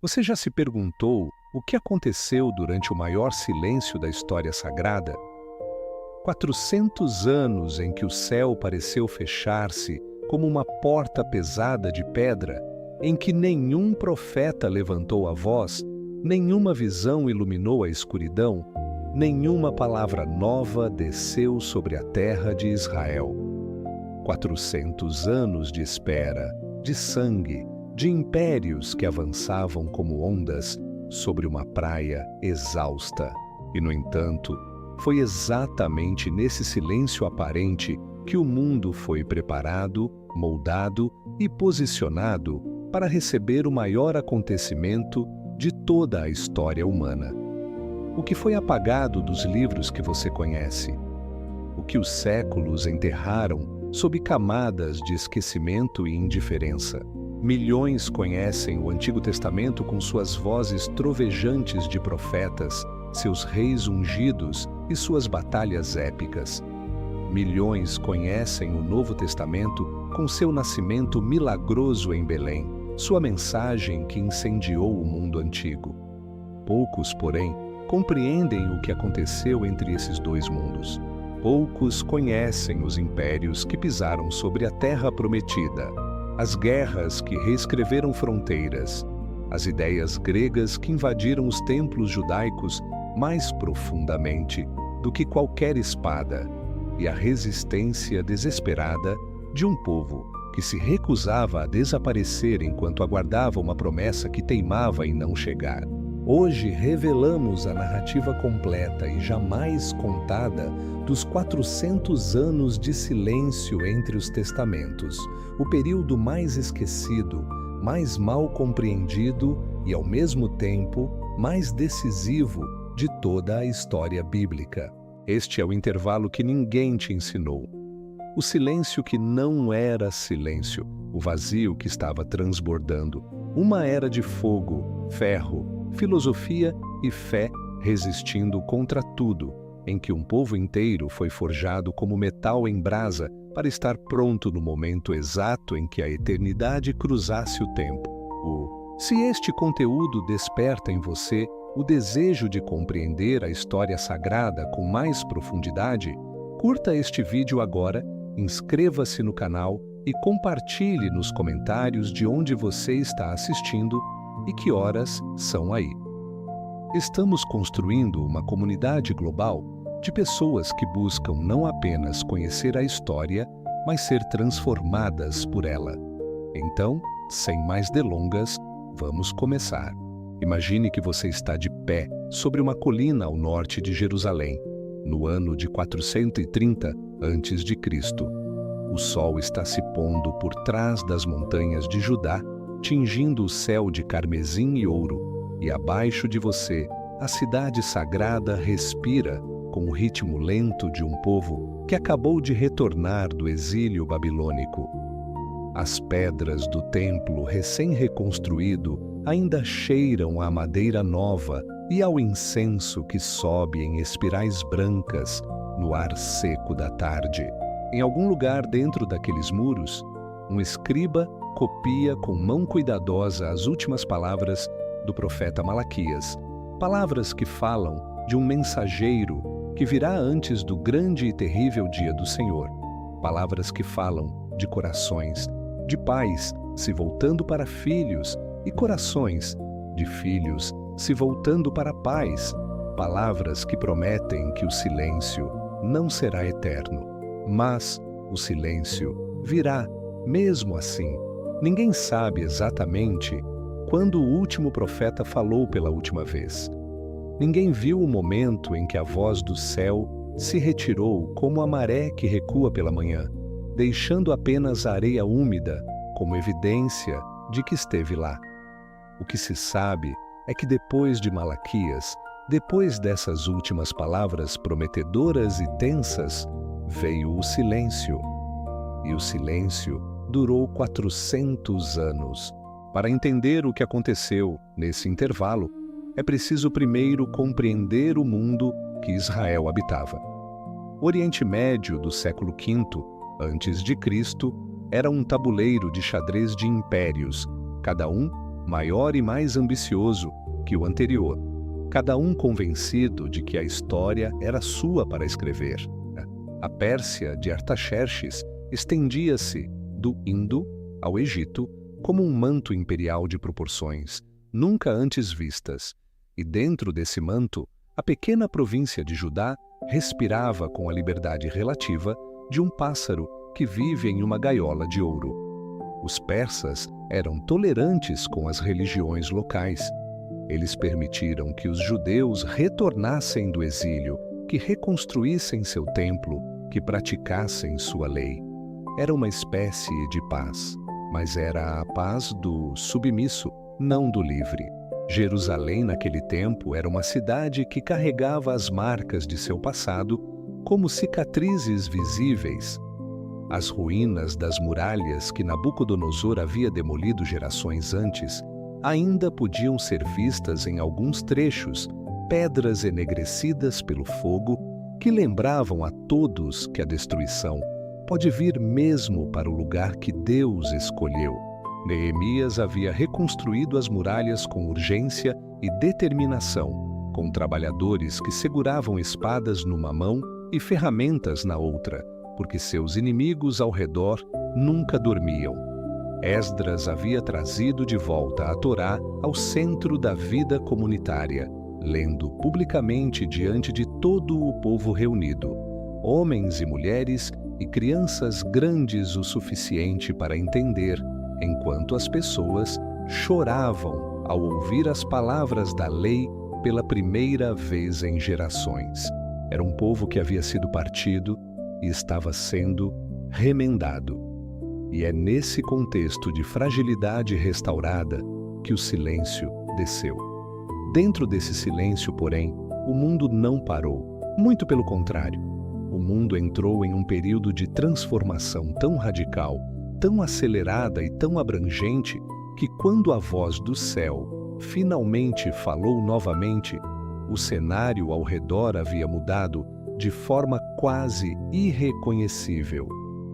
Você já se perguntou o que aconteceu durante o maior silêncio da história sagrada? 400 anos em que o céu pareceu fechar-se como uma porta pesada de pedra, em que nenhum profeta levantou a voz, nenhuma visão iluminou a escuridão, nenhuma palavra nova desceu sobre a terra de Israel. 400 anos de espera, de sangue, de impérios que avançavam como ondas sobre uma praia exausta. E, no entanto, foi exatamente nesse silêncio aparente que o mundo foi preparado, moldado e posicionado para receber o maior acontecimento de toda a história humana. O que foi apagado dos livros que você conhece? O que os séculos enterraram sob camadas de esquecimento e indiferença? Milhões conhecem o Antigo Testamento com suas vozes trovejantes de profetas, seus reis ungidos e suas batalhas épicas. Milhões conhecem o Novo Testamento com seu nascimento milagroso em Belém, sua mensagem que incendiou o mundo antigo. Poucos, porém, compreendem o que aconteceu entre esses dois mundos. Poucos conhecem os impérios que pisaram sobre a terra prometida, as guerras que reescreveram fronteiras, as ideias gregas que invadiram os templos judaicos mais profundamente do que qualquer espada, e a resistência desesperada de um povo que se recusava a desaparecer enquanto aguardava uma promessa que teimava em não chegar. Hoje revelamos a narrativa completa e jamais contada dos 400 anos de silêncio entre os testamentos, o período mais esquecido, mais mal compreendido e, ao mesmo tempo, mais decisivo de toda a história bíblica. Este é o intervalo que ninguém te ensinou. O silêncio que não era silêncio, o vazio que estava transbordando. Uma era de fogo, ferro, filosofia e fé resistindo contra tudo, em que um povo inteiro foi forjado como metal em brasa para estar pronto no momento exato em que a eternidade cruzasse o tempo. Se este conteúdo desperta em você o desejo de compreender a história sagrada com mais profundidade, curta este vídeo agora, inscreva-se no canal e compartilhe nos comentários de onde você está assistindo e que horas são aí. Estamos construindo uma comunidade global de pessoas que buscam não apenas conhecer a história, mas ser transformadas por ela. Então, sem mais delongas, vamos começar. Imagine que você está de pé sobre uma colina ao norte de Jerusalém, no ano de 430 a.C. O sol está se pondo por trás das montanhas de Judá, tingindo o céu de carmesim e ouro, e abaixo de você, a cidade sagrada respira com o ritmo lento de um povo que acabou de retornar do exílio babilônico. As pedras do templo recém-reconstruído ainda cheiram à madeira nova e ao incenso que sobe em espirais brancas no ar seco da tarde. Em algum lugar dentro daqueles muros, um escriba copia com mão cuidadosa as últimas palavras do profeta Malaquias, palavras que falam de um mensageiro que virá antes do grande e terrível dia do Senhor, palavras que falam de corações, de pais se voltando para filhos e corações de filhos se voltando para pais, palavras que prometem que o silêncio não será eterno, mas o silêncio virá mesmo assim. Ninguém sabe exatamente quando o último profeta falou pela última vez. Ninguém viu o momento em que a voz do céu se retirou como a maré que recua pela manhã, deixando apenas a areia úmida como evidência de que esteve lá. O que se sabe é que depois de Malaquias, depois dessas últimas palavras prometedoras e tensas, veio o silêncio. E o silêncio durou 400 anos. Para entender o que aconteceu nesse intervalo, é preciso primeiro compreender o mundo que Israel habitava. O Oriente Médio do século V a.C. era um tabuleiro de xadrez de impérios, cada um maior e mais ambicioso que o anterior, cada um convencido de que a história era sua para escrever. A Pérsia de Artaxerxes estendia-se do Indo ao Egito como um manto imperial de proporções nunca antes vistas, e dentro desse manto, a pequena província de Judá respirava com a liberdade relativa de um pássaro que vive em uma gaiola de ouro. Os persas eram tolerantes com as religiões locais. Eles permitiram que os judeus retornassem do exílio, que reconstruíssem seu templo, que praticassem sua lei. Era uma espécie de paz, mas era a paz do submisso, não do livre. Jerusalém, naquele tempo, era uma cidade que carregava as marcas de seu passado como cicatrizes visíveis. As ruínas das muralhas que Nabucodonosor havia demolido gerações antes ainda podiam ser vistas em alguns trechos, pedras enegrecidas pelo fogo que lembravam a todos que a destruição pode vir mesmo para o lugar que Deus escolheu. Neemias havia reconstruído as muralhas com urgência e determinação, com trabalhadores que seguravam espadas numa mão e ferramentas na outra, porque seus inimigos ao redor nunca dormiam. Esdras havia trazido de volta a Torá ao centro da vida comunitária, lendo publicamente diante de todo o povo reunido, homens e mulheres e crianças grandes o suficiente para entender, enquanto as pessoas choravam ao ouvir as palavras da lei pela primeira vez em gerações. Era um povo que havia sido partido e estava sendo remendado. E é nesse contexto de fragilidade restaurada que o silêncio desceu. Dentro desse silêncio, porém, o mundo não parou. Muito pelo contrário. O mundo entrou em um período de transformação tão radical, tão acelerada e tão abrangente, que quando a voz do céu finalmente falou novamente, o cenário ao redor havia mudado de forma quase irreconhecível.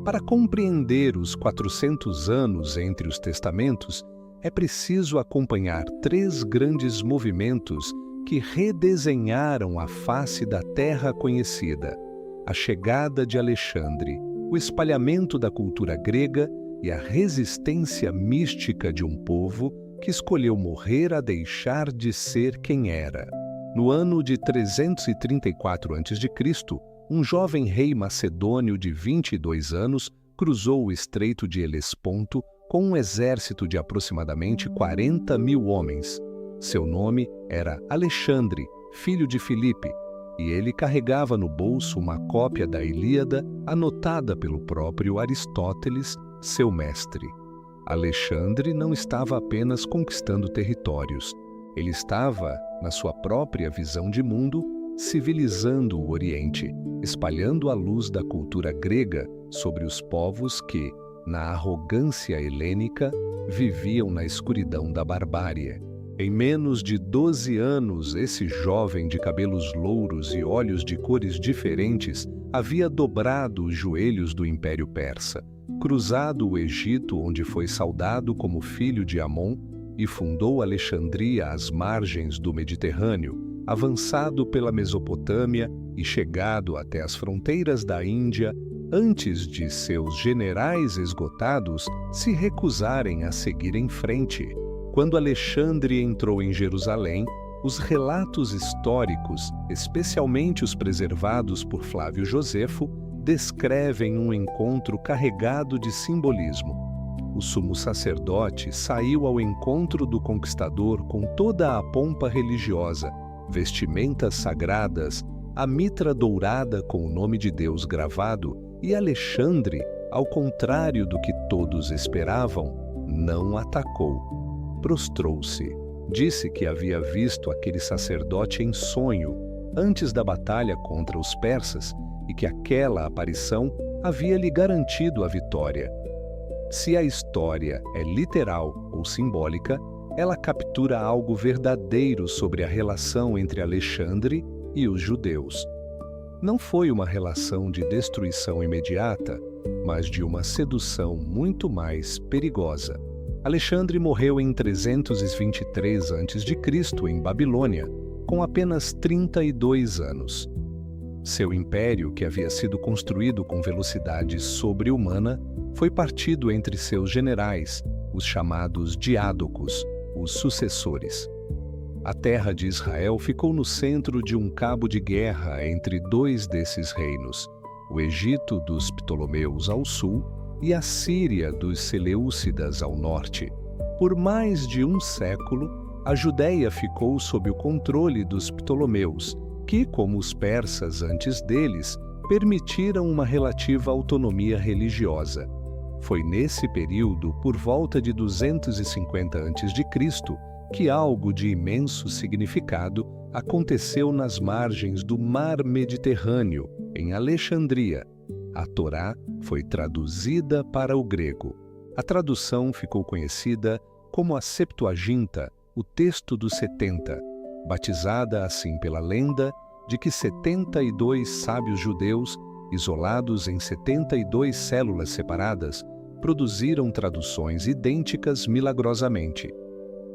Para compreender os 400 anos entre os testamentos, é preciso acompanhar 3 grandes movimentos que redesenharam a face da terra conhecida: a chegada de Alexandre, o espalhamento da cultura grega e a resistência mística de um povo que escolheu morrer a deixar de ser quem era. No ano de 334 a.C., um jovem rei macedônio de 22 anos cruzou o Estreito de Helesponto com um exército de aproximadamente 40.000 homens. Seu nome era Alexandre, filho de Filipe, e ele carregava no bolso uma cópia da Ilíada anotada pelo próprio Aristóteles, seu mestre. Alexandre não estava apenas conquistando territórios. Ele estava, na sua própria visão de mundo, civilizando o Oriente, espalhando a luz da cultura grega sobre os povos que, na arrogância helênica, viviam na escuridão da barbárie. Em menos de 12 anos, esse jovem de cabelos louros e olhos de cores diferentes havia dobrado os joelhos do Império Persa, cruzado o Egito, onde foi saudado como filho de Amon, e fundou Alexandria às margens do Mediterrâneo, avançado pela Mesopotâmia e chegado até as fronteiras da Índia, antes de seus generais esgotados se recusarem a seguir em frente. Quando Alexandre entrou em Jerusalém, os relatos históricos, especialmente os preservados por Flávio Josefo, descrevem um encontro carregado de simbolismo. O sumo sacerdote saiu ao encontro do conquistador com toda a pompa religiosa, vestimentas sagradas, a mitra dourada com o nome de Deus gravado, e Alexandre, ao contrário do que todos esperavam, não atacou. Prostrou-se. Disse que havia visto aquele sacerdote em sonho, antes da batalha contra os persas, e que aquela aparição havia lhe garantido a vitória. Se a história é literal ou simbólica, ela captura algo verdadeiro sobre a relação entre Alexandre e os judeus. Não foi uma relação de destruição imediata, mas de uma sedução muito mais perigosa. Alexandre morreu em 323 a.C., em Babilônia, com apenas 32 anos. Seu império, que havia sido construído com velocidade sobre-humana, foi partido entre seus generais, os chamados diádocos, os sucessores. A terra de Israel ficou no centro de um cabo de guerra entre dois desses reinos, o Egito dos Ptolomeus ao sul e a Síria dos Seleucidas ao norte. Por mais de um século, a Judéia ficou sob o controle dos Ptolomeus, que, como os persas antes deles, permitiram uma relativa autonomia religiosa. Foi nesse período, por volta de 250 a.C., que algo de imenso significado aconteceu nas margens do Mar Mediterrâneo, em Alexandria. A Torá foi traduzida para o grego. A tradução ficou conhecida como a Septuaginta, o texto dos 70, batizada assim pela lenda de que 72 sábios judeus, isolados em 72 células separadas, produziram traduções idênticas milagrosamente.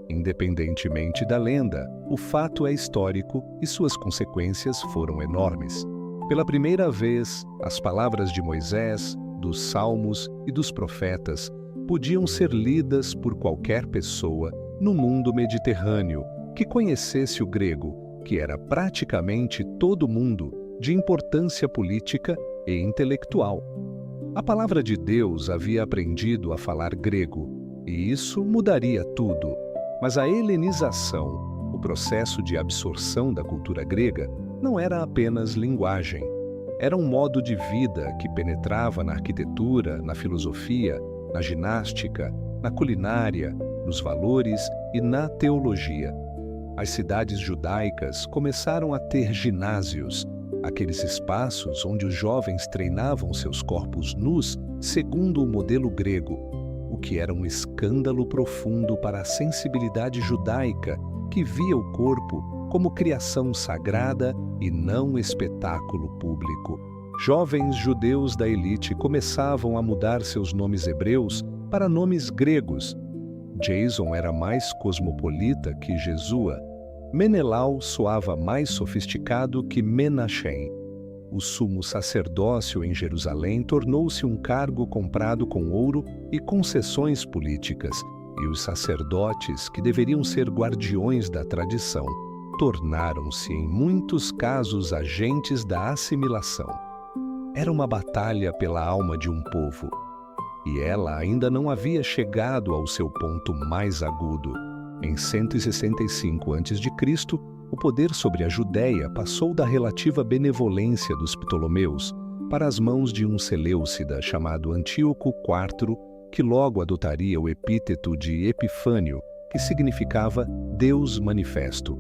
Independentemente da lenda, o fato é histórico e suas consequências foram enormes. Pela primeira vez, as palavras de Moisés, dos Salmos e dos profetas podiam ser lidas por qualquer pessoa no mundo mediterrâneo que conhecesse o grego, que era praticamente todo mundo de importância política e intelectual. A palavra de Deus havia aprendido a falar grego, e isso mudaria tudo. Mas a helenização, o processo de absorção da cultura grega, não era apenas linguagem. Era um modo de vida que penetrava na arquitetura, na filosofia, na ginástica, na culinária, nos valores e na teologia. As cidades judaicas começaram a ter ginásios, aqueles espaços onde os jovens treinavam seus corpos nus segundo o modelo grego, o que era um escândalo profundo para a sensibilidade judaica que via o corpo como criação sagrada e não espetáculo público. Jovens judeus da elite começavam a mudar seus nomes hebreus para nomes gregos. Jason era mais cosmopolita que Jesua. Menelau soava mais sofisticado que Menachem. O sumo sacerdócio em Jerusalém tornou-se um cargo comprado com ouro e concessões políticas, e os sacerdotes, que deveriam ser guardiões da tradição, tornaram-se em muitos casos agentes da assimilação. Era uma batalha pela alma de um povo, e ela ainda não havia chegado ao seu ponto mais agudo. Em 165 a.C., o poder sobre a Judéia passou da relativa benevolência dos Ptolomeus para as mãos de um Seleucida chamado Antíoco IV, que logo adotaria o epíteto de Epifânio, que significava Deus manifesto.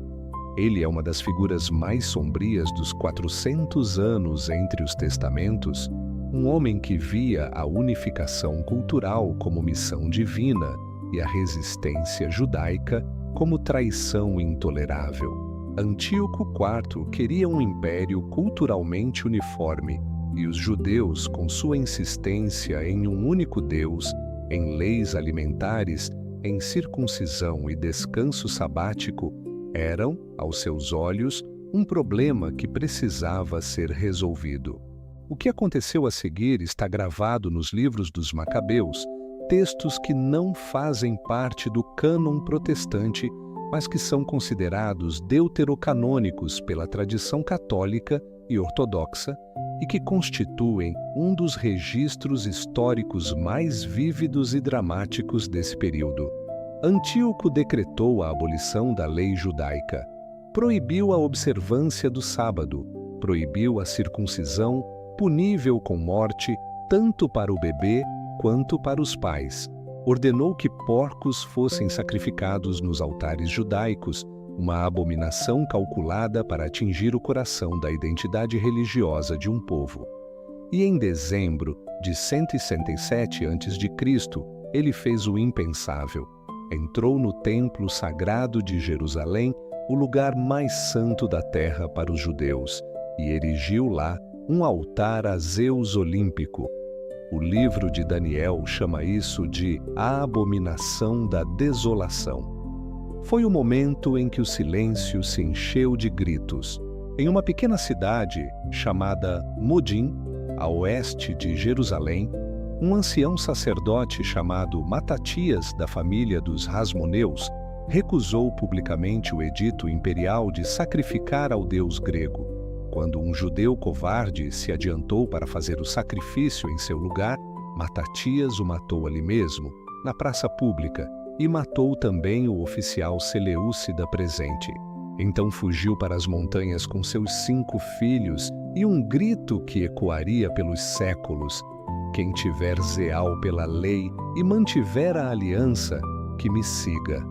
Ele é uma das figuras mais sombrias dos 400 anos entre os testamentos, um homem que via a unificação cultural como missão divina e a resistência judaica como traição intolerável. Antíoco IV queria um império culturalmente uniforme, e os judeus, com sua insistência em um único Deus, em leis alimentares, em circuncisão e descanso sabático, eram, aos seus olhos, um problema que precisava ser resolvido. O que aconteceu a seguir está gravado nos livros dos Macabeus, textos que não fazem parte do cânon protestante, mas que são considerados deuterocanônicos pela tradição católica e ortodoxa e que constituem um dos registros históricos mais vívidos e dramáticos desse período. Antíoco decretou a abolição da lei judaica, proibiu a observância do sábado, proibiu a circuncisão, punível com morte tanto para o bebê quanto para os pais. Ordenou que porcos fossem sacrificados nos altares judaicos, uma abominação calculada para atingir o coração da identidade religiosa de um povo. E em dezembro de 167 a.C., ele fez o impensável. Entrou no templo sagrado de Jerusalém, o lugar mais santo da terra para os judeus, e erigiu lá um altar a Zeus olímpico. O livro de Daniel chama isso de a abominação da desolação. Foi o momento em que o silêncio se encheu de gritos. Em uma pequena cidade chamada Modim, a oeste de Jerusalém, um ancião sacerdote chamado Matatias, da família dos Hasmoneus, recusou publicamente o edito imperial de sacrificar ao deus grego. Quando um judeu covarde se adiantou para fazer o sacrifício em seu lugar, Matatias o matou ali mesmo, na praça pública, e matou também o oficial Seleucida presente. Então fugiu para as montanhas com seus 5 filhos e um grito que ecoaria pelos séculos: quem tiver zeal pela lei e mantiver a aliança, que me siga.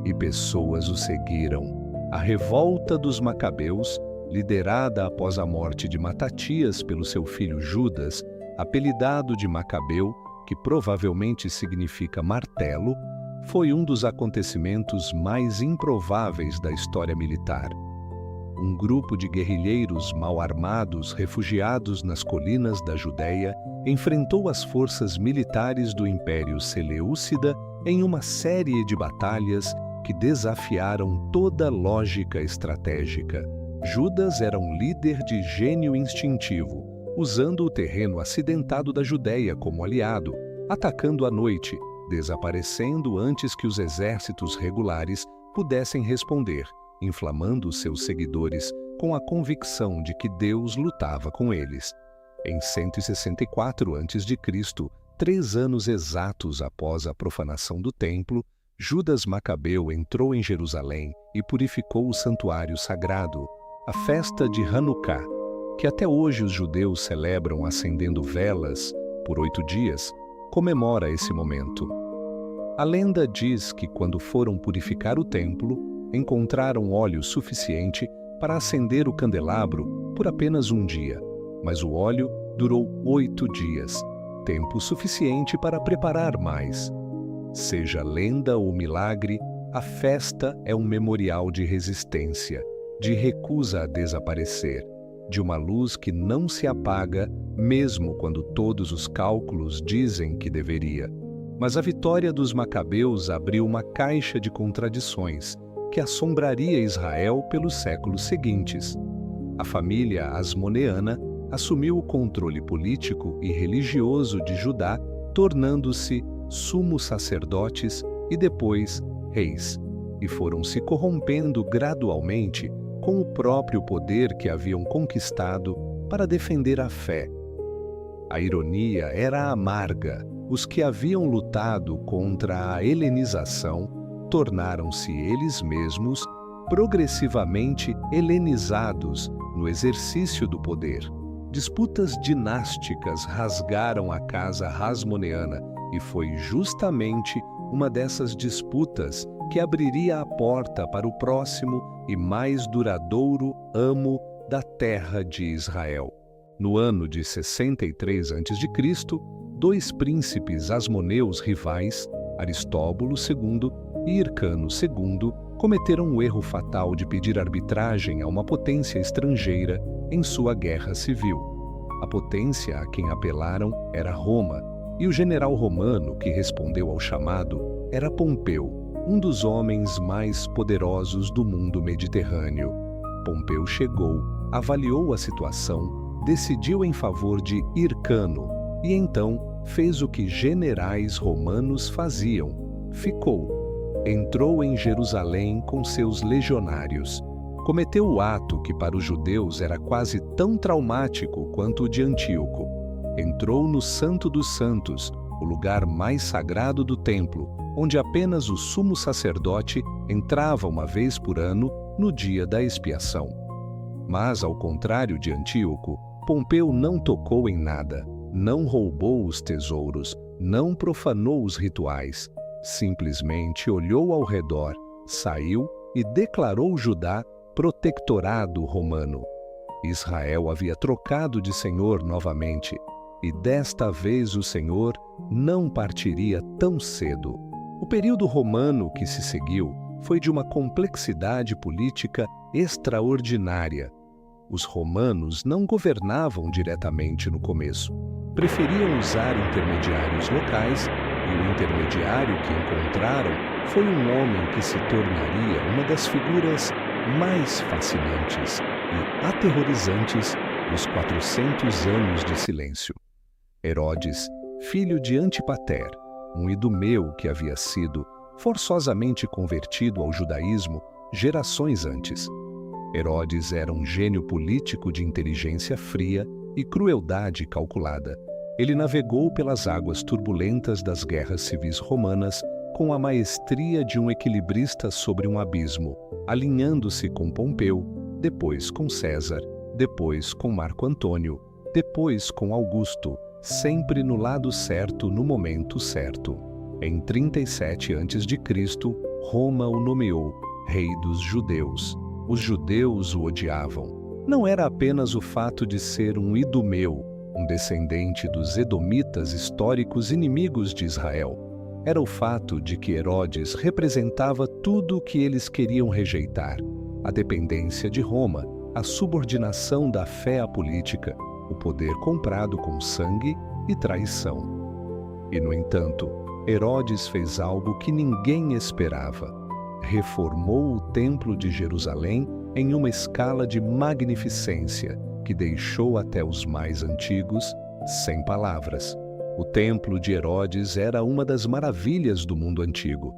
E pessoas o seguiram. A revolta dos Macabeus, liderada após a morte de Matatias pelo seu filho Judas, apelidado de Macabeu, que provavelmente significa martelo, foi um dos acontecimentos mais improváveis da história militar. Um grupo de guerrilheiros mal armados, refugiados nas colinas da Judéia, enfrentou as forças militares do Império Seleucida em uma série de batalhas que desafiaram toda lógica estratégica. Judas era um líder de gênio instintivo, usando o terreno acidentado da Judéia como aliado, atacando à noite, desaparecendo antes que os exércitos regulares pudessem responder, inflamando seus seguidores com a convicção de que Deus lutava com eles. Em 164 a.C., 3 anos exatos após a profanação do templo, Judas Macabeu entrou em Jerusalém e purificou o santuário sagrado, a festa de Hanukkah, que até hoje os judeus celebram acendendo velas por 8 dias, comemora esse momento. A lenda diz que quando foram purificar o templo, encontraram óleo suficiente para acender o candelabro por apenas um dia, mas o óleo durou 8 dias, tempo suficiente para preparar mais. Seja lenda ou milagre, a festa é um memorial de resistência, de recusa a desaparecer, de uma luz que não se apaga, mesmo quando todos os cálculos dizem que deveria. Mas a vitória dos Macabeus abriu uma caixa de contradições que assombraria Israel pelos séculos seguintes. A família asmoneana assumiu o controle político e religioso de Judá, tornando-se sumos sacerdotes e depois reis, e foram se corrompendo gradualmente com o próprio poder que haviam conquistado para defender a fé. A ironia era amarga. Os que haviam lutado contra a helenização tornaram-se eles mesmos progressivamente helenizados no exercício do poder. Disputas dinásticas rasgaram a casa hasmoneana e foi justamente uma dessas disputas que abriria a porta para o próximo e mais duradouro amo da terra de Israel. No ano de 63 a.C., 2 príncipes asmoneus rivais, Aristóbulo II e Hircano II, cometeram o erro fatal de pedir arbitragem a uma potência estrangeira em sua guerra civil. A potência a quem apelaram era Roma, e o general romano que respondeu ao chamado era Pompeu, um dos homens mais poderosos do mundo mediterrâneo. Pompeu chegou, avaliou a situação, decidiu em favor de Hircano e então fez o que generais romanos faziam. Ficou. Entrou em Jerusalém com seus legionários. Cometeu o ato que para os judeus era quase tão traumático quanto o de Antíoco. Entrou no Santo dos Santos, o lugar mais sagrado do templo, onde apenas o sumo sacerdote entrava uma vez por ano no dia da expiação. Mas, ao contrário de Antíoco, Pompeu não tocou em nada, não roubou os tesouros, não profanou os rituais. Simplesmente olhou ao redor, saiu e declarou Judá protectorado romano. Israel havia trocado de senhor novamente, e desta vez o Senhor não partiria tão cedo. O período romano que se seguiu foi de uma complexidade política extraordinária. Os romanos não governavam diretamente no começo. Preferiam usar intermediários locais, e o intermediário que encontraram foi um homem que se tornaria uma das figuras mais fascinantes e aterrorizantes dos 400 anos de silêncio. Herodes, filho de Antipater, um idumeu que havia sido forçosamente convertido ao judaísmo gerações antes. Herodes era um gênio político de inteligência fria e crueldade calculada. Ele navegou pelas águas turbulentas das guerras civis romanas com a maestria de um equilibrista sobre um abismo, alinhando-se com Pompeu, depois com César, depois com Marco Antônio, depois com Augusto, sempre no lado certo no momento certo. Em 37 a.C., Roma o nomeou rei dos judeus. Os judeus o odiavam. Não era apenas o fato de ser um idumeu, um descendente dos edomitas históricos inimigos de Israel. Era o fato de que Herodes representava tudo o que eles queriam rejeitar: a dependência de Roma, a subordinação da fé à política, o poder comprado com sangue e traição. E, no entanto, Herodes fez algo que ninguém esperava. Reformou o Templo de Jerusalém em uma escala de magnificência que deixou até os mais antigos sem palavras. O Templo de Herodes era uma das maravilhas do mundo antigo.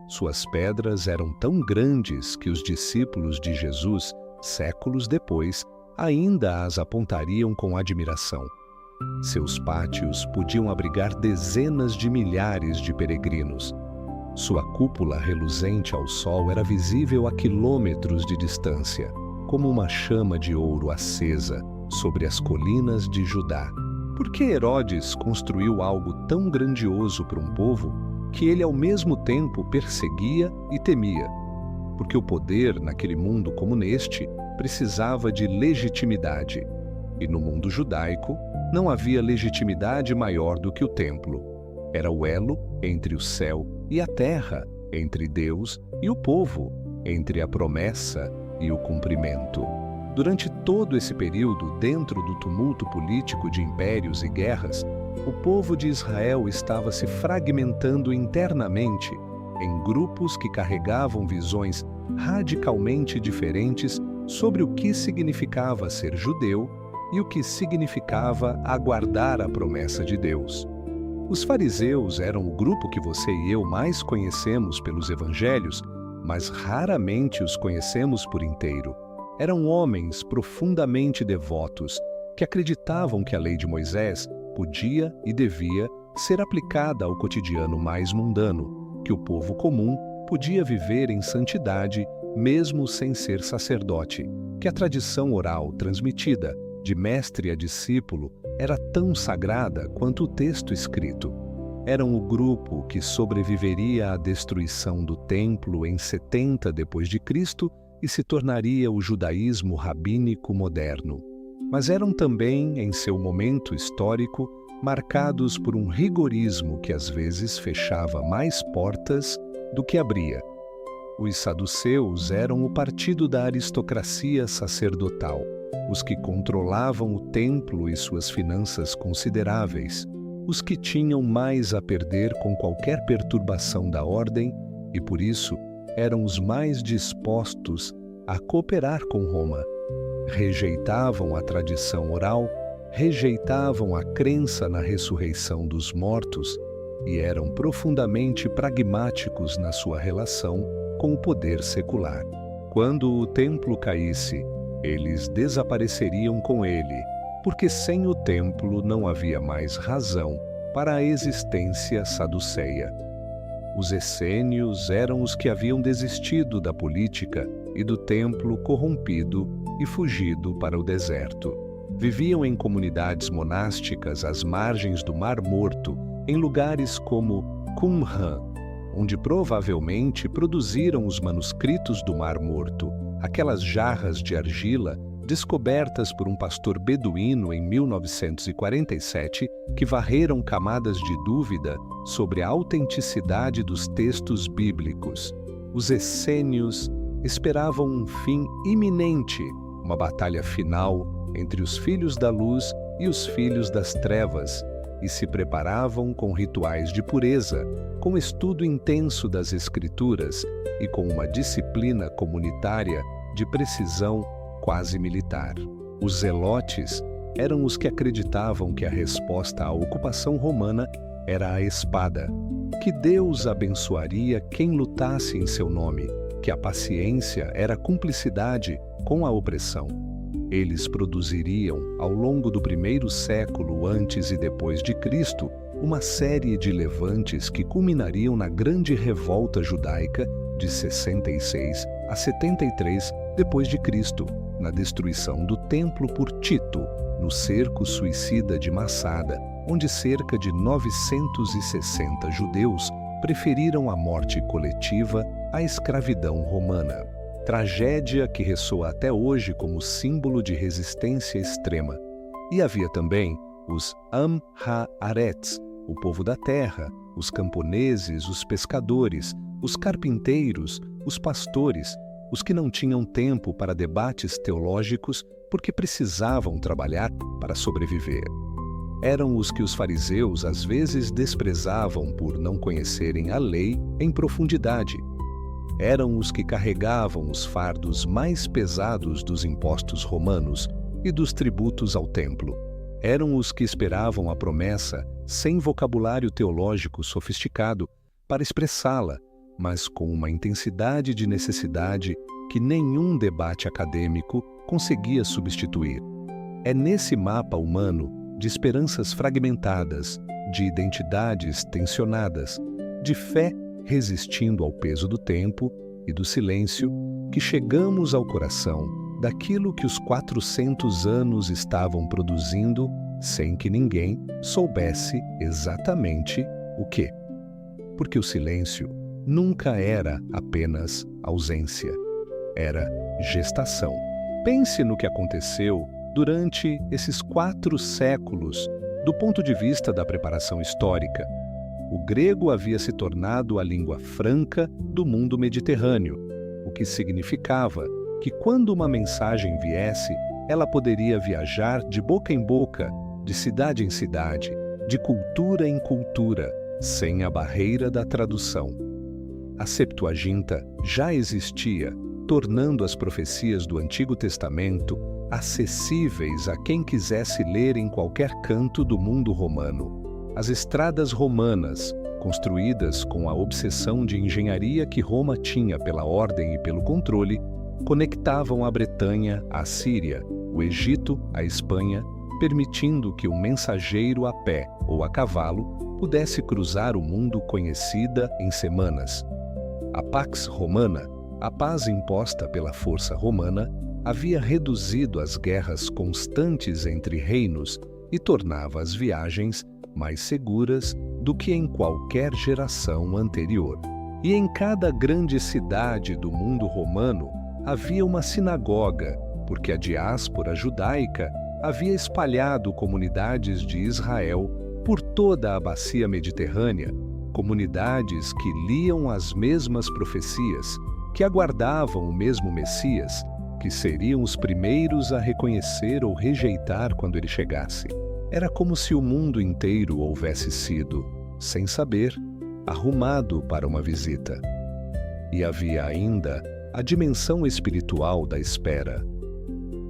Suas pedras eram tão grandes que os discípulos de Jesus, séculos depois, ainda as apontariam com admiração. Seus pátios podiam abrigar dezenas de milhares de peregrinos. Sua cúpula reluzente ao sol era visível a quilômetros de distância, como uma chama de ouro acesa sobre as colinas de Judá. Por que Herodes construiu algo tão grandioso para um povo que ele ao mesmo tempo perseguia e temia? Porque o poder, naquele mundo como neste, precisava de legitimidade. E no mundo judaico, não havia legitimidade maior do que o templo. Era o elo entre o céu e a terra, entre Deus e o povo, entre a promessa e o cumprimento. Durante todo esse período, dentro do tumulto político de impérios e guerras, o povo de Israel estava se fragmentando internamente em grupos que carregavam visões radicalmente diferentes sobre o que significava ser judeu e o que significava aguardar a promessa de Deus. Os fariseus eram o grupo que você e eu mais conhecemos pelos evangelhos, mas raramente os conhecemos por inteiro. Eram homens profundamente devotos, que acreditavam que a lei de Moisés podia e devia ser aplicada ao cotidiano mais mundano, que o povo comum podia viver em santidade mesmo sem ser sacerdote, que a tradição oral transmitida de mestre a discípulo era tão sagrada quanto o texto escrito. Eram o grupo que sobreviveria à destruição do templo em 70 d.C. e se tornaria o judaísmo rabínico moderno. Mas eram também, em seu momento histórico, marcados por um rigorismo que às vezes fechava mais portas do que abria. Os saduceus eram o partido da aristocracia sacerdotal, os que controlavam o templo e suas finanças consideráveis, os que tinham mais a perder com qualquer perturbação da ordem e, por isso, eram os mais dispostos a cooperar com Roma. Rejeitavam a tradição oral, rejeitavam a crença na ressurreição dos mortos e eram profundamente pragmáticos na sua relação com o poder secular. Quando o templo caísse, eles desapareceriam com ele, porque sem o templo não havia mais razão para a existência saduceia. Os essênios eram os que haviam desistido da política e do templo corrompido e fugido para o deserto. Viviam em comunidades monásticas às margens do Mar Morto, em lugares como Qumran, onde provavelmente produziram os manuscritos do Mar Morto, aquelas jarras de argila descobertas por um pastor beduíno em 1947 que varreram camadas de dúvida sobre a autenticidade dos textos bíblicos. Os essênios esperavam um fim iminente, uma batalha final entre os filhos da luz e os filhos das trevas, e se preparavam com rituais de pureza, com estudo intenso das Escrituras e com uma disciplina comunitária de precisão quase militar. Os zelotes eram os que acreditavam que a resposta à ocupação romana era a espada, que Deus abençoaria quem lutasse em seu nome, que a paciência era cumplicidade com a opressão. Eles produziriam, ao longo do primeiro século antes e depois de Cristo, uma série de levantes que culminariam na grande revolta judaica de 66 a 73 depois de Cristo, na destruição do templo por Tito, no cerco suicida de Massada, onde cerca de 960 judeus preferiram a morte coletiva à escravidão romana. Tragédia que ressoa até hoje como símbolo de resistência extrema. E havia também os Am-ha-Aretz, o povo da terra, os camponeses, os pescadores, os carpinteiros, os pastores, os que não tinham tempo para debates teológicos porque precisavam trabalhar para sobreviver. Eram os que os fariseus às vezes desprezavam por não conhecerem a lei em profundidade. Eram os que carregavam os fardos mais pesados dos impostos romanos e dos tributos ao templo. Eram os que esperavam a promessa sem vocabulário teológico sofisticado para expressá-la, mas com uma intensidade de necessidade que nenhum debate acadêmico conseguia substituir. É nesse mapa humano de esperanças fragmentadas, de identidades tensionadas, de fé resistindo ao peso do tempo e do silêncio, que chegamos ao coração daquilo que os 400 anos estavam produzindo sem que ninguém soubesse exatamente o quê. Porque o silêncio nunca era apenas ausência, era gestação. Pense no que aconteceu durante esses 4 séculos do ponto de vista da preparação histórica. O grego havia se tornado a língua franca do mundo mediterrâneo, o que significava que quando uma mensagem viesse, ela poderia viajar de boca em boca, de cidade em cidade, de cultura em cultura, sem a barreira da tradução. A Septuaginta já existia, tornando as profecias do Antigo Testamento acessíveis a quem quisesse ler em qualquer canto do mundo romano. As estradas romanas, construídas com a obsessão de engenharia que Roma tinha pela ordem e pelo controle, conectavam a Bretanha à Síria, o Egito à Espanha, permitindo que um mensageiro a pé ou a cavalo pudesse cruzar o mundo conhecida em semanas. A Pax Romana, a paz imposta pela força romana, havia reduzido as guerras constantes entre reinos e tornava as viagens mais seguras do que em qualquer geração anterior. E em cada grande cidade do mundo romano havia uma sinagoga, porque a diáspora judaica havia espalhado comunidades de Israel por toda a bacia mediterrânea, comunidades que liam as mesmas profecias, que aguardavam o mesmo Messias, que seriam os primeiros a reconhecer ou rejeitar quando ele chegasse. Era como se o mundo inteiro houvesse sido, sem saber, arrumado para uma visita. E havia ainda a dimensão espiritual da espera.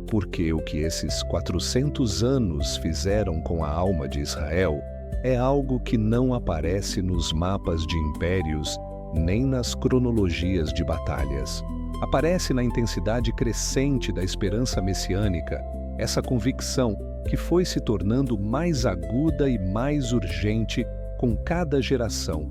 Porque o que esses 400 anos fizeram com a alma de Israel é algo que não aparece nos mapas de impérios nem nas cronologias de batalhas. Aparece na intensidade crescente da esperança messiânica, essa convicção que foi se tornando mais aguda e mais urgente com cada geração,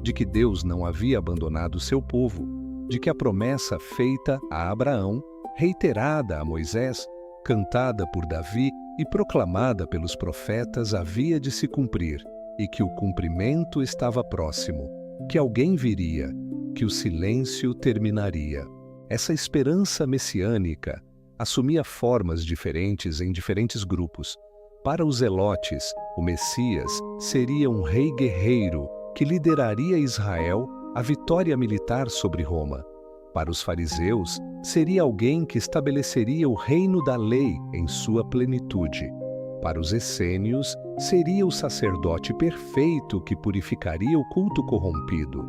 de que Deus não havia abandonado seu povo, de que a promessa feita a Abraão, reiterada a Moisés, cantada por Davi e proclamada pelos profetas havia de se cumprir, e que o cumprimento estava próximo, que alguém viria, que o silêncio terminaria. Essa esperança messiânica assumia formas diferentes em diferentes grupos. Para os zelotes, o Messias seria um rei guerreiro que lideraria Israel à vitória militar sobre Roma. Para os fariseus, seria alguém que estabeleceria o reino da lei em sua plenitude. Para os essênios, seria o sacerdote perfeito que purificaria o culto corrompido.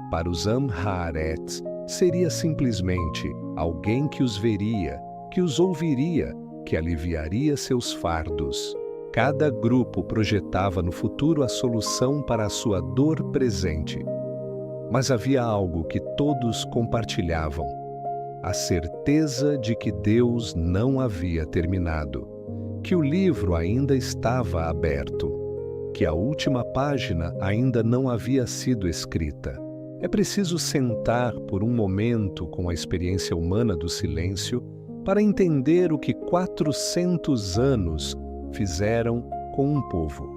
Para os Amharetz, seria simplesmente alguém que os veria, que os ouviria, que aliviaria seus fardos. Cada grupo projetava no futuro a solução para a sua dor presente. Mas havia algo que todos compartilhavam: a certeza de que Deus não havia terminado, que o livro ainda estava aberto, que a última página ainda não havia sido escrita. É preciso sentar por um momento com a experiência humana do silêncio para entender o que 400 anos fizeram com um povo.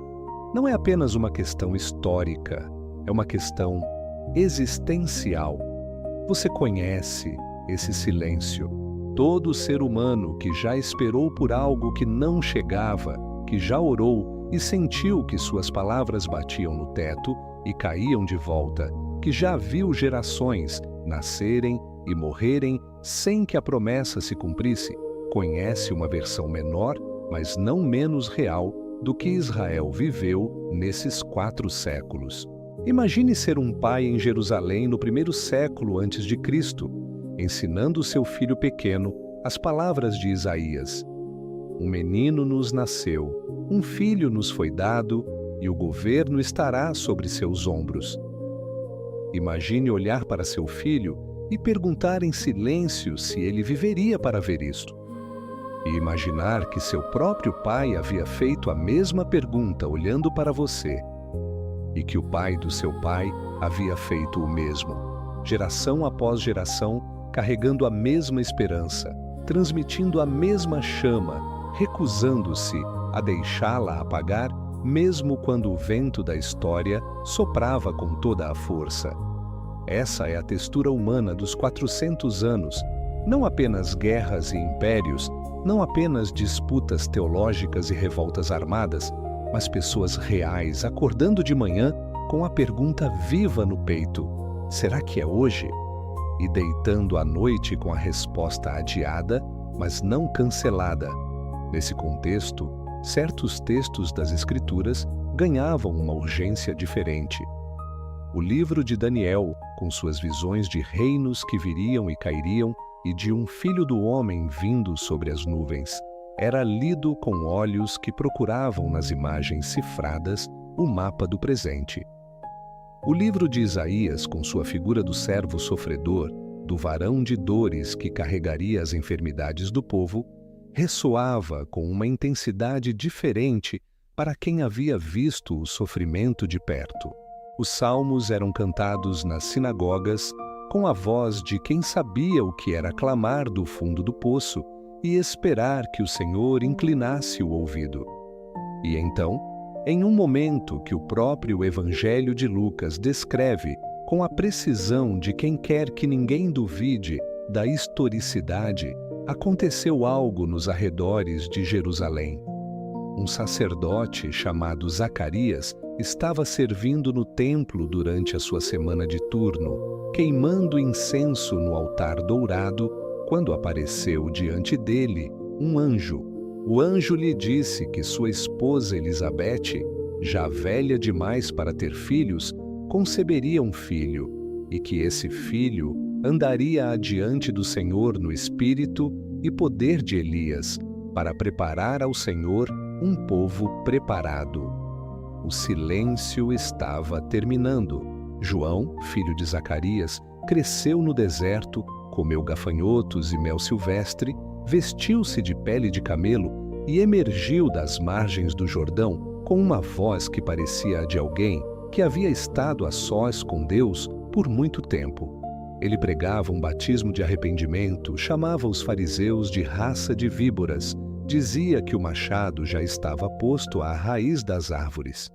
Não é apenas uma questão histórica, é uma questão existencial. Você conhece esse silêncio. Todo ser humano que já esperou por algo que não chegava, que já orou e sentiu que suas palavras batiam no teto e caíam de volta, que já viu gerações nascerem e morrerem sem que a promessa se cumprisse, conhece uma versão menor, mas não menos real, do que Israel viveu nesses 4 séculos. Imagine ser um pai em Jerusalém no 1º século antes de Cristo, ensinando seu filho pequeno as palavras de Isaías: um menino nos nasceu, um filho nos foi dado, e o governo estará sobre seus ombros. Imagine olhar para seu filho e perguntar em silêncio se ele viveria para ver isto. E imaginar que seu próprio pai havia feito a mesma pergunta olhando para você, e que o pai do seu pai havia feito o mesmo, geração após geração, carregando a mesma esperança, transmitindo a mesma chama, recusando-se a deixá-la apagar, mesmo quando o vento da história soprava com toda a força. Essa é a textura humana dos 400 anos, não apenas guerras e impérios, não apenas disputas teológicas e revoltas armadas, mas pessoas reais acordando de manhã com a pergunta viva no peito: será que é hoje? E deitando à noite com a resposta adiada, mas não cancelada. Nesse contexto, certos textos das Escrituras ganhavam uma urgência diferente. O livro de Daniel, com suas visões de reinos que viriam e cairiam e de um filho do homem vindo sobre as nuvens, era lido com olhos que procuravam nas imagens cifradas o mapa do presente. O livro de Isaías, com sua figura do servo sofredor, do varão de dores que carregaria as enfermidades do povo, ressoava com uma intensidade diferente para quem havia visto o sofrimento de perto. Os salmos eram cantados nas sinagogas com a voz de quem sabia o que era clamar do fundo do poço e esperar que o Senhor inclinasse o ouvido. E então, em um momento que o próprio Evangelho de Lucas descreve com a precisão de quem quer que ninguém duvide da historicidade, aconteceu algo nos arredores de Jerusalém. Um sacerdote chamado Zacarias estava servindo no templo durante a sua semana de turno, queimando incenso no altar dourado, quando apareceu diante dele um anjo. O anjo lhe disse que sua esposa Elizabeth, já velha demais para ter filhos, conceberia um filho, e que esse filho andaria adiante do Senhor no espírito e poder de Elias, para preparar ao Senhor um povo preparado. O silêncio estava terminando. João, filho de Zacarias, cresceu no deserto, comeu gafanhotos e mel silvestre, vestiu-se de pele de camelo e emergiu das margens do Jordão com uma voz que parecia a de alguém que havia estado a sós com Deus por muito tempo. Ele pregava um batismo de arrependimento, chamava os fariseus de raça de víboras, dizia que o machado já estava posto à raiz das árvores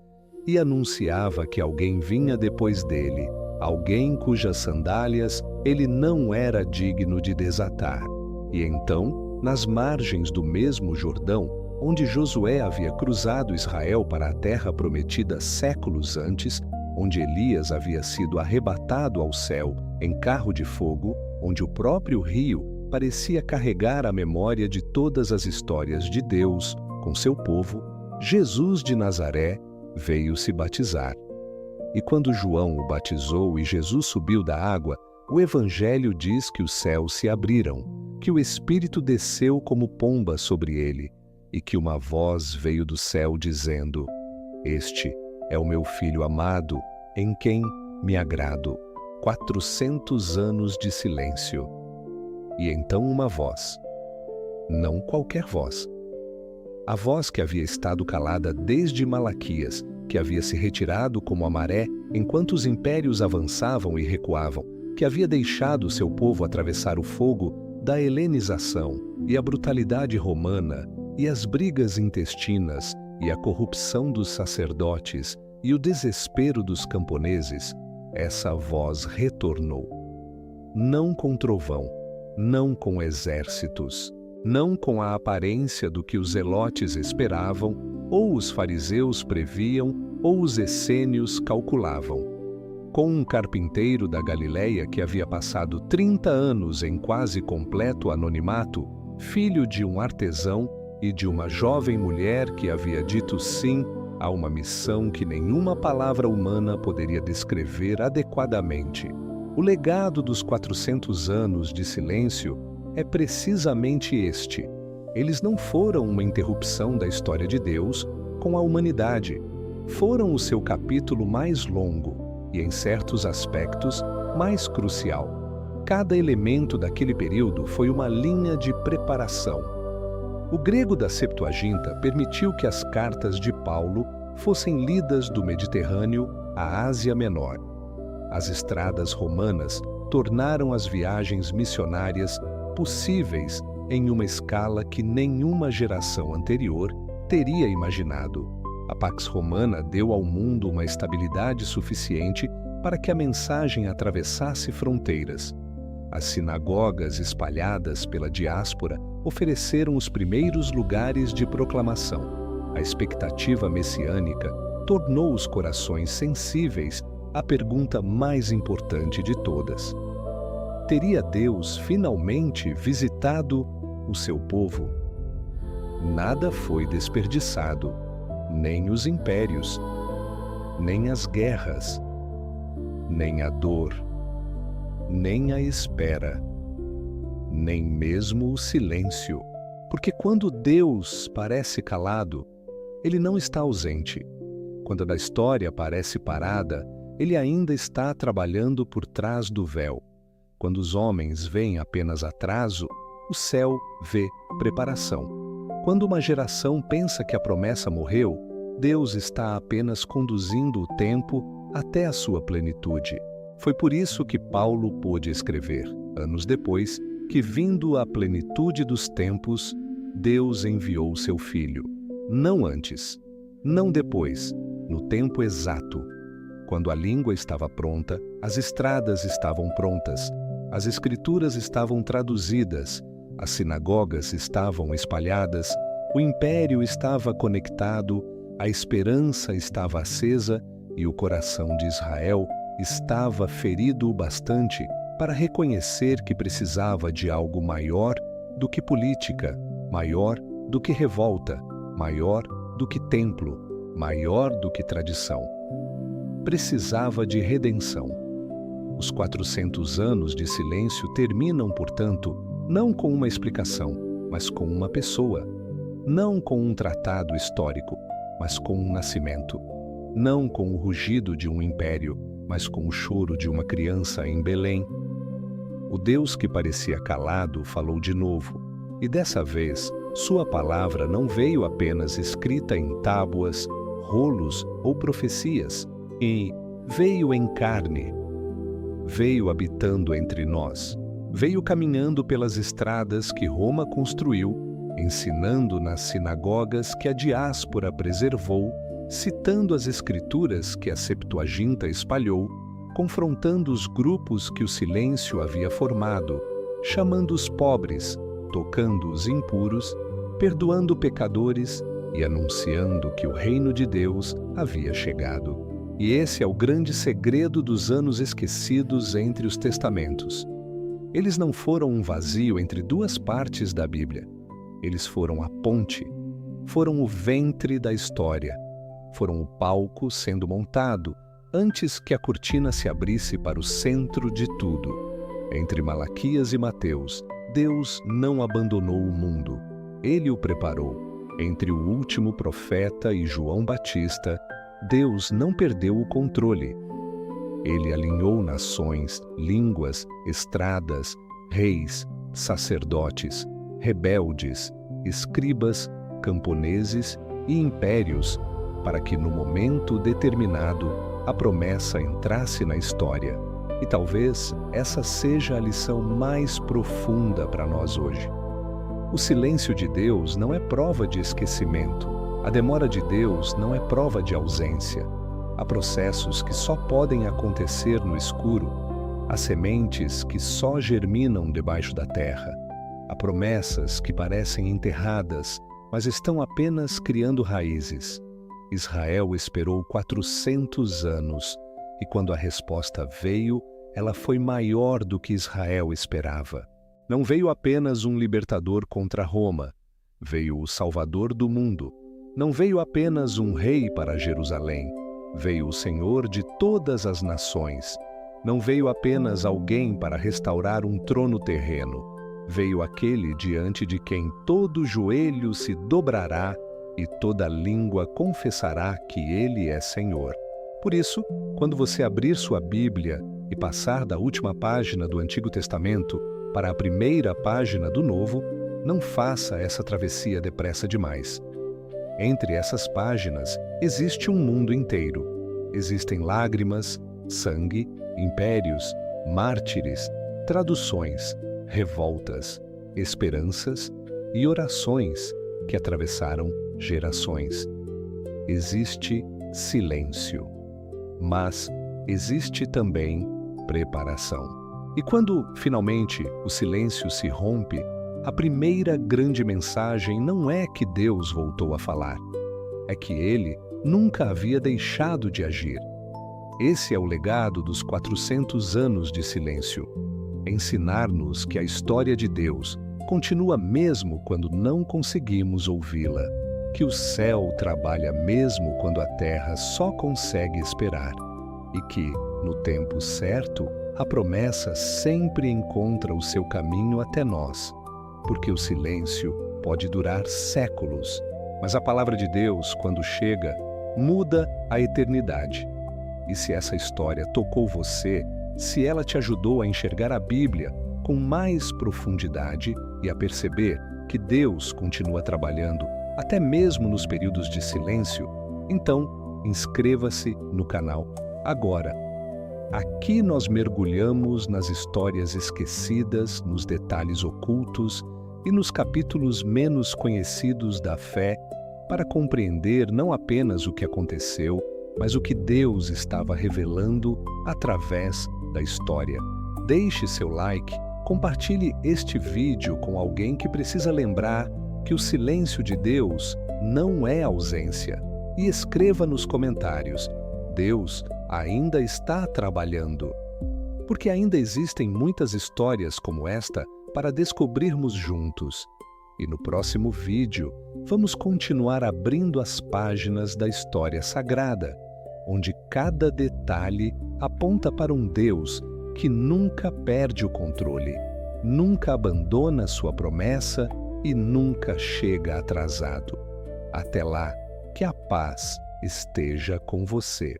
e anunciava que alguém vinha depois dele, alguém cujas sandálias ele não era digno de desatar. E então, nas margens do mesmo Jordão, onde Josué havia cruzado Israel para a terra prometida séculos antes, onde Elias havia sido arrebatado ao céu em carro de fogo, onde o próprio rio parecia carregar a memória de todas as histórias de Deus com seu povo, Jesus de Nazaré veio se batizar. E quando João o batizou e Jesus subiu da água, o Evangelho diz que os céus se abriram, que o Espírito desceu como pomba sobre ele, e que uma voz veio do céu dizendo: Este é o meu Filho amado, em quem me agrado. 400 anos de silêncio. E então uma voz. Não qualquer voz. A voz que havia estado calada desde Malaquias, que havia se retirado como a maré enquanto os impérios avançavam e recuavam, que havia deixado seu povo atravessar o fogo da helenização e a brutalidade romana e as brigas intestinas e a corrupção dos sacerdotes e o desespero dos camponeses, essa voz retornou. Não com trovão, não com exércitos, não com a aparência do que os zelotes esperavam, ou os fariseus previam, ou os essênios calculavam. Com um carpinteiro da Galileia que havia passado 30 anos em quase completo anonimato, filho de um artesão e de uma jovem mulher que havia dito sim a uma missão que nenhuma palavra humana poderia descrever adequadamente. O legado dos 400 anos de silêncio é precisamente este. Eles não foram uma interrupção da história de Deus com a humanidade. Foram o seu capítulo mais longo e, em certos aspectos, mais crucial. Cada elemento daquele período foi uma linha de preparação. O grego da Septuaginta permitiu que as cartas de Paulo fossem lidas do Mediterrâneo à Ásia Menor. As estradas romanas tornaram as viagens missionárias possíveis em uma escala que nenhuma geração anterior teria imaginado. A Pax Romana deu ao mundo uma estabilidade suficiente para que a mensagem atravessasse fronteiras. As sinagogas espalhadas pela diáspora ofereceram os primeiros lugares de proclamação. A expectativa messiânica tornou os corações sensíveis à pergunta mais importante de todas. Teria Deus finalmente visitado o seu povo? Nada foi desperdiçado, nem os impérios, nem as guerras, nem a dor, nem a espera, nem mesmo o silêncio. Porque quando Deus parece calado, Ele não está ausente. Quando a história parece parada, Ele ainda está trabalhando por trás do véu. Quando os homens veem apenas atraso, o céu vê preparação. Quando uma geração pensa que a promessa morreu, Deus está apenas conduzindo o tempo até a sua plenitude. Foi por isso que Paulo pôde escrever, anos depois, que vindo a plenitude dos tempos, Deus enviou seu Filho. Não antes, não depois, no tempo exato. Quando a língua estava pronta, as estradas estavam prontas, as escrituras estavam traduzidas, as sinagogas estavam espalhadas, o império estava conectado, a esperança estava acesa e o coração de Israel estava ferido o bastante para reconhecer que precisava de algo maior do que política, maior do que revolta, maior do que templo, maior do que tradição. Precisava de redenção. Os 400 anos de silêncio terminam, portanto, não com uma explicação, mas com uma pessoa. Não com um tratado histórico, mas com um nascimento. Não com o rugido de um império, mas com o choro de uma criança em Belém. O Deus que parecia calado falou de novo, e dessa vez, sua palavra não veio apenas escrita em tábuas, rolos ou profecias, e veio em carne. Veio habitando entre nós, veio caminhando pelas estradas que Roma construiu, ensinando nas sinagogas que a diáspora preservou, citando as escrituras que a Septuaginta espalhou, confrontando os grupos que o silêncio havia formado, chamando os pobres, tocando os impuros, perdoando pecadores e anunciando que o reino de Deus havia chegado. E esse é o grande segredo dos anos esquecidos entre os testamentos. Eles não foram um vazio entre duas partes da Bíblia. Eles foram a ponte, foram o ventre da história, foram o palco sendo montado antes que a cortina se abrisse para o centro de tudo. Entre Malaquias e Mateus, Deus não abandonou o mundo. Ele o preparou. Entre o último profeta e João Batista, Deus não perdeu o controle. Ele alinhou nações, línguas, estradas, reis, sacerdotes, rebeldes, escribas, camponeses e impérios, para que no momento determinado a promessa entrasse na história. E talvez essa seja a lição mais profunda para nós hoje. O silêncio de Deus não é prova de esquecimento. A demora de Deus não é prova de ausência. Há processos que só podem acontecer no escuro. Há sementes que só germinam debaixo da terra. Há promessas que parecem enterradas, mas estão apenas criando raízes. Israel esperou 400 anos, e quando a resposta veio, ela foi maior do que Israel esperava. Não veio apenas um libertador contra Roma, veio o Salvador do mundo. Não veio apenas um rei para Jerusalém, veio o Senhor de todas as nações. Não veio apenas alguém para restaurar um trono terreno, veio aquele diante de quem todo joelho se dobrará e toda língua confessará que Ele é Senhor. Por isso, quando você abrir sua Bíblia e passar da última página do Antigo Testamento para a primeira página do Novo, não faça essa travessia depressa demais. Entre essas páginas existe um mundo inteiro. Existem lágrimas, sangue, impérios, mártires, traduções, revoltas, esperanças e orações que atravessaram gerações. Existe silêncio, mas existe também preparação. E quando, finalmente, o silêncio se rompe, a primeira grande mensagem não é que Deus voltou a falar, é que Ele nunca havia deixado de agir. Esse é o legado dos 400 anos de silêncio. Ensinar-nos que a história de Deus continua mesmo quando não conseguimos ouvi-la, que o céu trabalha mesmo quando a terra só consegue esperar, e que, no tempo certo, a promessa sempre encontra o seu caminho até nós, porque o silêncio pode durar séculos, mas a palavra de Deus, quando chega, muda a eternidade. E se essa história tocou você, se ela te ajudou a enxergar a Bíblia com mais profundidade e a perceber que Deus continua trabalhando até mesmo nos períodos de silêncio, então inscreva-se no canal agora. Aqui nós mergulhamos nas histórias esquecidas, nos detalhes ocultos e nos capítulos menos conhecidos da fé, para compreender não apenas o que aconteceu, mas o que Deus estava revelando através da história. Deixe seu like, compartilhe este vídeo com alguém que precisa lembrar que o silêncio de Deus não é ausência. E escreva nos comentários: Deus ainda está trabalhando. Porque ainda existem muitas histórias como esta para descobrirmos juntos. E no próximo vídeo, vamos continuar abrindo as páginas da história sagrada, onde cada detalhe aponta para um Deus que nunca perde o controle, nunca abandona sua promessa e nunca chega atrasado. Até lá, que a paz esteja com você.